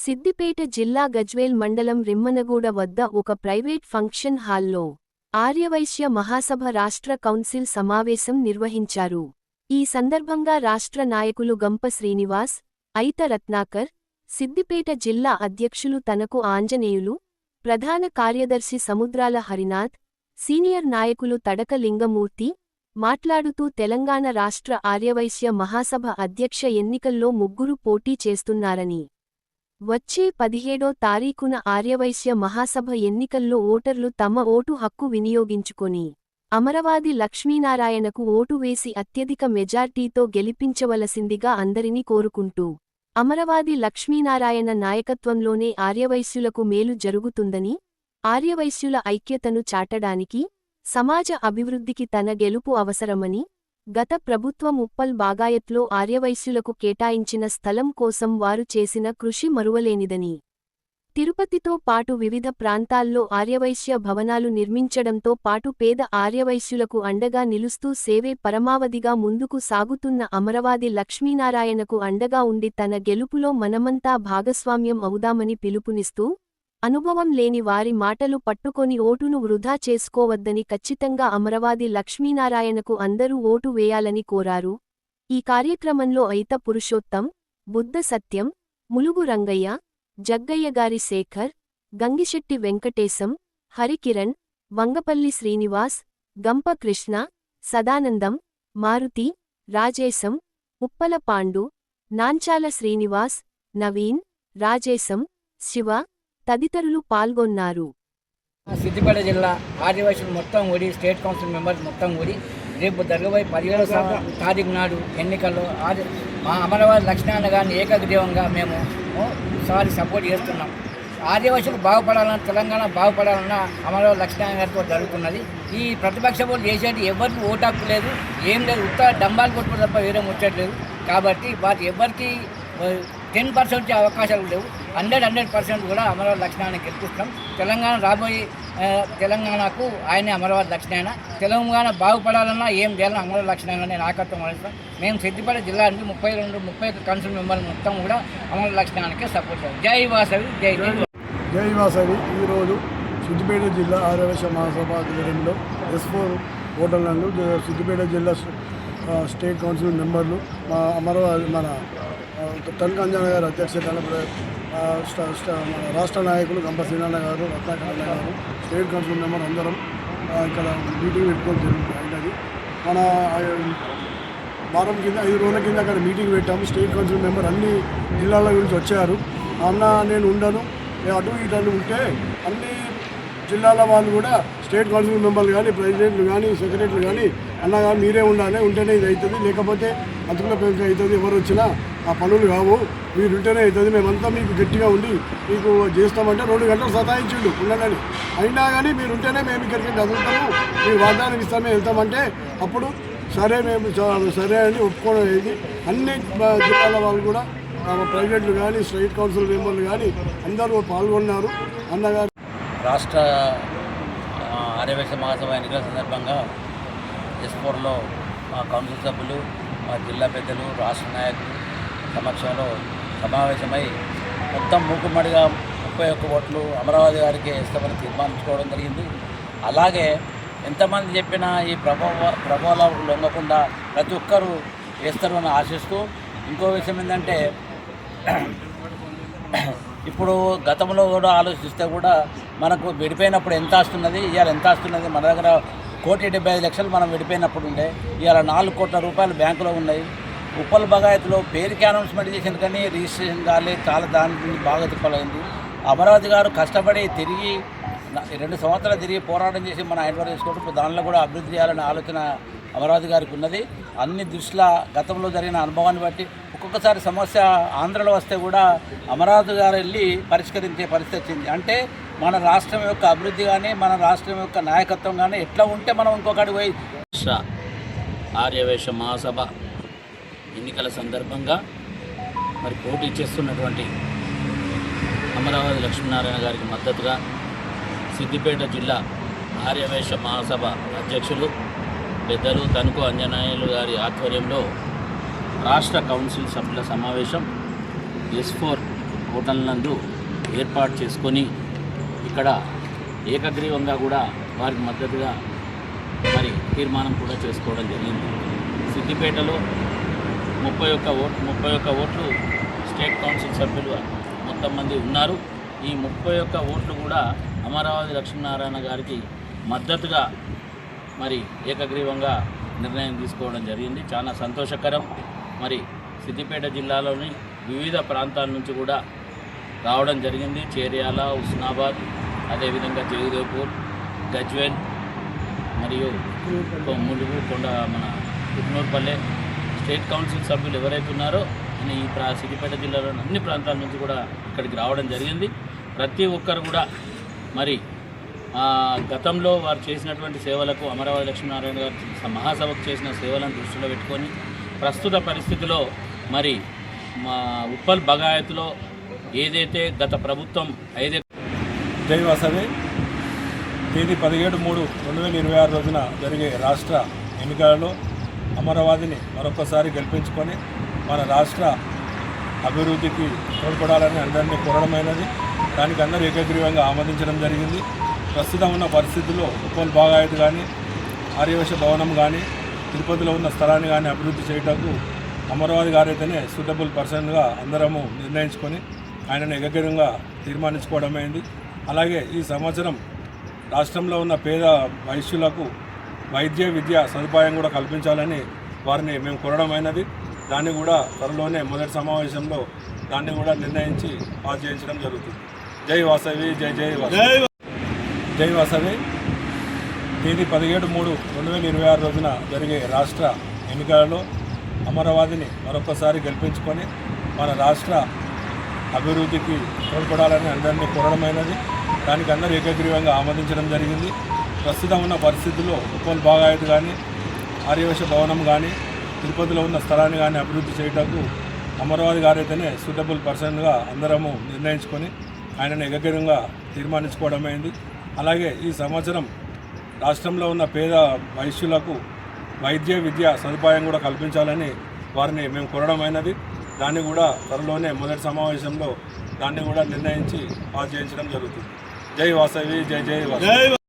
సిద్దిపేట జిల్లా గజ్వేల్ మండలం రిమ్మనగూడ వద్ద ఒక ప్రైవేట్ ఫంక్షన్ హాల్లో ఆర్యవైశ్య మహాసభ రాష్ట్ర కౌన్సిల్ సమావేశం నిర్వహించారు. ఈ సందర్భంగా రాష్ట్ర నాయకులు గంప శ్రీనివాస్, ఐత రత్నాకర్, సిద్దిపేట జిల్లా అధ్యక్షులు తనకు ఆంజనేయులు, ప్రధాన కార్యదర్శి సముద్రాల హరినాథ్, సీనియర్ నాయకులు తడక లింగమూర్తి మాట్లాడుతూ తెలంగాణ రాష్ట్ర ఆర్యవైశ్య మహాసభ అధ్యక్ష ఎన్నికల్లో ముగ్గురు పోటీ చేస్తున్నారని, వచ్చే 17వ తారీఖున ఆర్యవైశ్య మహాసభ ఎన్నికల్లో ఓటర్లు తమ ఓటు హక్కు వినియోగించుకొని అమరవాది లక్ష్మీనారాయణకు ఓటు వేసి అత్యధిక మెజార్టీతో గెలిపించవలసిందిగా అందరినీ కోరుకుంటూ, అమరవాది లక్ష్మీనారాయణ నాయకత్వంలోనే ఆర్యవైశ్యులకు మేలు జరుగుతుందని, ఆర్యవైశ్యుల ఐక్యతను చాటడానికి, సమాజ అభివృద్ధికి తన గెలుపు అవసరమని, గత ప్రభుత్వం ఉప్పల్ బాగాయత్లో ఆర్యవైశ్యులకు కేటాయించిన స్థలం కోసం వారు చేసిన కృషి మరువలేనిదని, తిరుపతితో పాటు వివిధ ప్రాంతాల్లో ఆర్యవైశ్య భవనాలు నిర్మించడంతో పాటు పేద ఆర్యవైశ్యులకు అండగా నిలుస్తూ సేవే పరమావధిగా ముందుకు సాగుతున్న అమరవాది లక్ష్మీనారాయణకు అండగా ఉండి తన గెలుపులో మనమంతా భాగస్వామ్యం అవుదామని పిలుపునిస్తూ, అనుభవం లేని వారి మాటలు పట్టుకొని ఓటును వృధా చేసుకోవద్దని ఖచ్చితంగా అమరవాది లక్ష్మీనారాయణకు అందరూ ఓటు వేయాలని కోరారు. ఈ కార్యక్రమంలో ఐత పురుషోత్తం, బుద్ధ సత్యం, ములుగు రంగయ్య, జగ్గయ్యగారి శేఖర్, గంగిశెట్టి వెంకటేశం, హరికిరణ్, వంగపల్లి శ్రీనివాస్, గంప కృష్ణ, సదానందం, మారుతి, రాజేశం, ఉప్పల పాండు, నాంచాల శ్రీనివాస్, నవీన్, రాజేశం, శివ తదితరులు పాల్గొన్నారు. సిద్దిపేట జిల్లా ఆర్యవైశ్యులు మొత్తం కూడి స్టేట్ కౌన్సిల్ మెంబర్స్ మొత్తం కూడి రేపు జరగబోయే 17వ తారీఖు నాడు ఎన్నికల్లో మా అమరవాది లక్ష్మీనారాయణ గారిని ఏకగ్రీవంగా మేము సపోర్ట్ చేస్తున్నాం. ఆర్యవైశ్యులు బాగుపడాలన్నా, తెలంగాణ బాగుపడాలన్నా అమరవాది లక్ష్మీనారాయణ గారితో జరుగుతున్నది. ఈ ప్రతిపక్ష ఓట్లు చేసేది ఎవరికి ఓటు హక్కు లేదు, ఏం లేదు, ఉత్త డంబాలు కొట్టుకోవడం తప్ప వేరే ముచ్చట్లేదు. కాబట్టి వాటి ఎవరికి 10% అవకాశాలు లేవు. 100% కూడా అమరవాది లక్ష్మీనారాయణ గెలిపిస్తాం. తెలంగాణ రాబోయే తెలంగాణకు ఆయనే అమరవాది లక్ష్మీనారాయణ. తెలంగాణ బాగుపడాలన్నా ఏం చేయాలన్నా అమరవాది లక్ష్మీనారాయణ నాయకత్వం వహిస్తాం. మేము సిద్దిపేట జిల్లా నుంచి 30 కౌన్సిల్ మెంబర్లు మొత్తం కూడా అమరవాది లక్ష్మీనారాయణకే సపోర్ట్ చేస్తాం. జై వాసవి, జై జై వాసవి. ఈరోజు సిద్దిపేట జిల్లా ఆర్యవైశ్య మహాసభ ఆధ్వర్యంలో S4 ఓటర్లను సిద్దిపేట జిల్లా స్టేట్ కౌన్సిల్ మెంబర్లు మా అమరవాది మన తనక అంజన గారు అధ్యక్షతన మన రాష్ట్ర నాయకులు గంప శ్రీనారాయణ గారు, రత్నాకర్ గారు, స్టేట్ కౌన్సిల్ మెంబర్ అందరం ఇక్కడ మీటింగ్ పెట్టుకోవడం జరిగింది. మన వారం కింద 5 రోజుల కింద అక్కడ మీటింగ్ పెట్టాము. స్టేట్ కౌన్సిల్ మెంబర్ అన్ని జిల్లాల గురించి వచ్చారు. అన్న నేను ఉండను, అటు ఇటు ఉంటే అన్ని జిల్లాల వాళ్ళు కూడా స్టేట్ కౌన్సిల్ మెంబర్లు కానీ, ప్రెసిడెంట్లు కానీ, సెక్రటరీలు కానీ అన్న కానీ మీరే ఉండాలి, ఉంటేనే ఇది అవుతుంది, లేకపోతే అంతకులో పెంక అవుతుంది, ఎవరు వచ్చినా ఆ పనులు కావు, మీరు ఉంటేనే అవుతుంది, మేమంతా మీకు గట్టిగా ఉండి మీకు చేస్తామంటే 2 గంటలు సతాయించిండు ఉండనని. అయినా కానీ మీరు ఉంటేనే మేము ఇక్కడికి చదువుతాము, మీరు వాగ్దానం ఇస్తామే వెళ్తామంటే అప్పుడు సరే మేము సరే అని ఒప్పుకోవడం అయింది. అన్ని జిల్లాల వాళ్ళు కూడా ప్రెసిడెంట్లు కానీ, స్టేట్ కౌన్సిల్ మెంబర్లు కానీ అందరూ పాల్గొన్నారు. అన్నగారు రాష్ట్ర ఆర్యవైశ్య మహాసభ ఎన్నికల సందర్భంగా S4లో మా కౌన్సిల్ సభ్యులు, మా జిల్లా పెద్దలు, రాష్ట్ర నాయకులు సమక్షంలో సమావేశమై మొత్తం మూకుమ్మడిగా 31 ఓట్లు అమరావతి గారికి వేస్తామని తీర్మానించుకోవడం జరిగింది. అలాగే ఎంతమంది చెప్పినా ఈ ప్రభావాలకు లొంగకుండా ప్రతి ఒక్కరూ వేస్తారు అని ఆశిస్తూ, ఇంకో విషయం ఏంటంటే ఇప్పుడు గతంలో కూడా ఆలోచిస్తే కూడా మనకు విడిపోయినప్పుడు ఎంత వస్తున్నది, ఇవాళ ఎంత వస్తున్నది. మన దగ్గర 1,75,00,000 మనం విడిపోయినప్పుడు ఉండే, ఇవాళ 4 కోట్ల రూపాయలు బ్యాంకులో ఉన్నాయి. ఉప్పల్ బగాయత్లో పేరుకి అనౌన్స్మెంట్ చేసిన కానీ రిజిస్ట్రేషన్ కాలే, చాలా దాని బాగా తిప్పలైంది. అమరావతి గారు కష్టపడి తిరిగి 2 సంవత్సరాలు తిరిగి పోరాటం చేసి మన హైదరాబాద్ తీసుకుంటూ దానిలో కూడా అభివృద్ధి చేయాలనే ఆలోచన అమరావతి గారికి ఉన్నది. అన్ని దృష్టిలో గతంలో జరిగిన అనుభవాన్ని బట్టి ఒక్కొక్కసారి సమస్య ఆంధ్రలో వస్తే కూడా అమరావతి గారు వెళ్ళి పరిష్కరించే పరిస్థితి వచ్చింది. అంటే మన రాష్ట్రం యొక్క అభివృద్ధి కానీ, మన రాష్ట్రం యొక్క నాయకత్వం కానీ ఎట్లా ఉంటే మనం ఇంకొకటి పోయి ఆర్యవైశ్య మహాసభ ఎన్నికల సందర్భంగా మరి పోటీ చేస్తున్నటువంటి అమరావతి లక్ష్మీనారాయణ గారికి మద్దతుగా సిద్దిపేట జిల్లా ఆర్యవైశ్య మహాసభ అధ్యక్షులు పెద్దలు తనకు అంజనేయులు గారి ఆధ్వర్యంలో రాష్ట్ర కౌన్సిల్ సభ్యుల సమావేశం S4 హోటల్ నందు ఏర్పాటు చేసుకొని ఇక్కడ ఏకగ్రీవంగా కూడా వారికి మద్దతుగా మరి తీర్మానం కూడా చేసుకోవడం జరిగింది. సిద్దిపేటలో 31 ఓట్లు స్టేట్ కౌన్సిల్ సభ్యులు మొత్తం మంది ఉన్నారు. ఈ 31 ఓట్లు కూడా అమరావతి లక్ష్మీనారాయణ గారికి మద్దతుగా మరి ఏకగ్రీవంగా నిర్ణయం తీసుకోవడం జరిగింది. చాలా సంతోషకరం. మరి సిద్దిపేట జిల్లాలోని వివిధ ప్రాంతాల నుంచి కూడా రావడం జరిగింది. చేర్యాల, హుస్నాబాద్, అదేవిధంగా జగదేవ్పూర్, గజ్వేల్ మరియు ములుగు, కొండ మన కుట్నూరుపల్లె స్టేట్ కౌన్సిల్ సభ్యులు ఎవరైతే ఉన్నారో ఈ సిద్దిపేట జిల్లాలోని అన్ని ప్రాంతాల నుంచి కూడా ఇక్కడికి రావడం జరిగింది. ప్రతి ఒక్కరు కూడా మరి గతంలో వారు చేసినటువంటి సేవలకు అమరావతి లక్ష్మీనారాయణ గారు మహాసభకు చేసిన సేవలను దృష్టిలో పెట్టుకొని ప్రస్తుత పరిస్థితిలో మరి మా ఉప్పల్ బగాయత్లో ఏదైతే గత ప్రభుత్వం జై వాసవి తేదీ 17/3/2026 రోజున జరిగే రాష్ట్ర ఎన్నికలలో అమరావతిని మరొకసారి గెలిపించుకొని మన రాష్ట్ర అభివృద్ధికి తోడ్పడాలని అందరినీ కోరడమైనది. దానికి అందరూ ఏకగ్రీవంగా ఆమోదించడం జరిగింది. ప్రస్తుతం ఉన్న పరిస్థితుల్లో ఉప్పల్ బాగాయత్ కానీ, ఆర్యవైశ్య భవనం కానీ, తిరుపతిలో ఉన్న స్థలాన్ని కానీ అభివృద్ధి చేయటకు అమరావతి గారైతేనే సూటబుల్ పర్సన్గా అందరము నిర్ణయించుకొని ఆయనను ఏకగ్రీవంగా తీర్మానించుకోవడమైంది. అలాగే ఈ సంవత్సరం రాష్ట్రంలో ఉన్న పేద వైశ్యులకు వైద్య విద్య సదుపాయం కూడా కల్పించాలని వారిని మేము కోరడమైనది. దాన్ని కూడా త్వరలోనే మొదటి సమావేశంలో దాన్ని కూడా నిర్ణయించి పాస్ చేయించడం జరుగుతుంది. జై వాసవి, జై జై వాసవి. జై వాసవి తేదీ 17/3/2026 రోజున జరిగే రాష్ట్ర ఎన్నికలలో అమరావతిని మరొకసారి గెలిపించుకొని మన రాష్ట్ర అభివృద్ధికి తోడ్పడాలని అందరినీ కోరడమైనది. దానికి అందరూ ఏకగ్రీవంగా ఆమోదించడం జరిగింది. ప్రస్తుతం ఉన్న పరిస్థితుల్లో ఉప్పల్ బాగాయత్ కానీ, ఆర్యవైశ్య భవనం కానీ, తిరుపతిలో ఉన్న స్థలాన్ని కానీ అభివృద్ధి చేయటకు అమరావతి గారైతేనే సూటబుల్ పర్సన్గా అందరము నిర్ణయించుకొని ఆయనను ఏకగ్రీవంగా తీర్మానించుకోవడమైంది. అలాగే ఈ సంవత్సరం రాష్ట్రంలో ఉన్న పేద వైశ్యులకు వైద్య విద్య సదుపాయం కూడా కల్పించాలని వారిని మేము కోరడమైనది. దాన్ని కూడా త్వరలోనే మొదటి సమావేశంలో దాన్ని కూడా నిర్ణయించి పాస్ చేయించడం జరుగుతుంది. జై వాసవి, జై జై వాసవి.